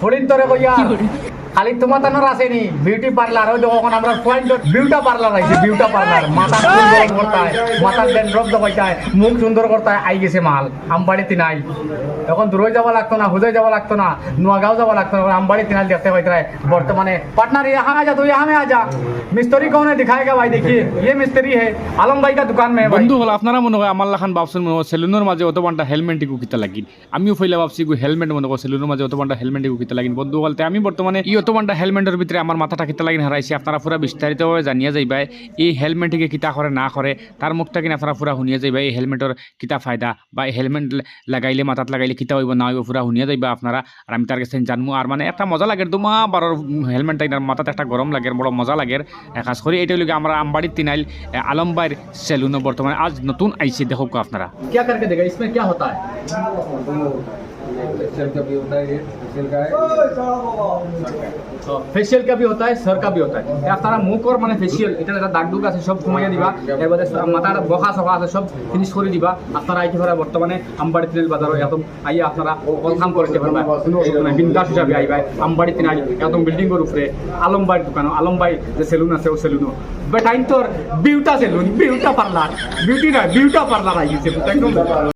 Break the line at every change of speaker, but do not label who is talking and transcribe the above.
হরিণ তোরে কইয়া খালি তোমার তানোর আসেনি বিউটি পার্লার ওই যখন আমরা পয়েন্ট বিউটা পার্লার আইছে বিউটা পার্লার মাথা সুন্দর করতায় মাথার ড্যান্ড্রফ দবাইতায় মুখ সুন্দর করতায় আই গেছে মাল আমবাড়িতে নাই এখন দূরে যাওয়া লাগতো না হুদয় যাওয়া লাগতো না নোয়াগাঁও যাওয়া লাগতো না আমবাড়িতে নাই দেখতে পাইতায় বর্তমানে पार्टनर यहाँ आ जा तो यहाँ में आ जा मिस्त्री कौन है दिखाएगा भाई देखिए ये मिस्त्री है आलम भाई का दुकान में है भाई
বন্ধু হল আপনারা মনে হয় আমার লাখান ভাবছেন মনে হয় সেলুনের মাঝে অত বান্টা হেলমেট ইকু কিতা লাগিন আমিও ফইলা ভাবছি গো হেলমেট মনে হয় সেলুনের মাঝে অত বান্টা হেলমেট ইকু কিতা লাগিন বন্ধু বলতে আমি বর্তমানে এই অত বান্টা হেলমেটের ভিতরে আমার মাথাটা কিতা লাগিন হারাইছি আপনারা পুরা বিস্তারিতভাবে জানিয়া যাইবা এই হেলমেটকে কিতা করে না করে তার মুখটা কিনা আপনারা পুরা শুনিয়া যাইবা এই হেলমেটের কিতা ফায়দা বা এই হেলমেট লাগাইলে মাথাত লাগাইলে কিতা হইব না হইব পুরা শুনিয়া যাইবা আপনারা আর আমি তার কাছে জানবো আর মানে একটা মজা লাগে দুমা বারোর হেলমেট মাথাতে একটা গরম লাগে বড় মজা লাগে খাস করে এটা হইলে আমরা আমবাড়ির তিনাইল আলমবাইর সেলুনে বর্তমানে আজ নতুন আইসি দেখো আপনারা
क्या करके देगा इसमें क्या होता है फेशियल का भी होता है सर का भी होता है আপনারা মুখ কর মানে ফেশিয়াল এটা একটা দাগ দুগ আছে সব ঘুমাইয়া দিবা এরপরে মাথার বখা সখা আছে সব ফিনিশ করে দিবা আপনারা আইতে পারা বর্তমানে আমবাড়ি তিনাইল বাজারে একদম আইয়া আপনারা ওয়েলকাম করতে পারবা কোনো বিন্দাস হিসাবে আইবা আমবাড়ি তিনাইল একদম বিল্ডিং এর উপরে আলমবাইর দোকান আলমবাই যে সেলুন আছে ও সেলুন বেটাইন তোর বিউটা সেলুন বিউটা পার্লার বিউটি না বিউটা পার্লার আইছে একদম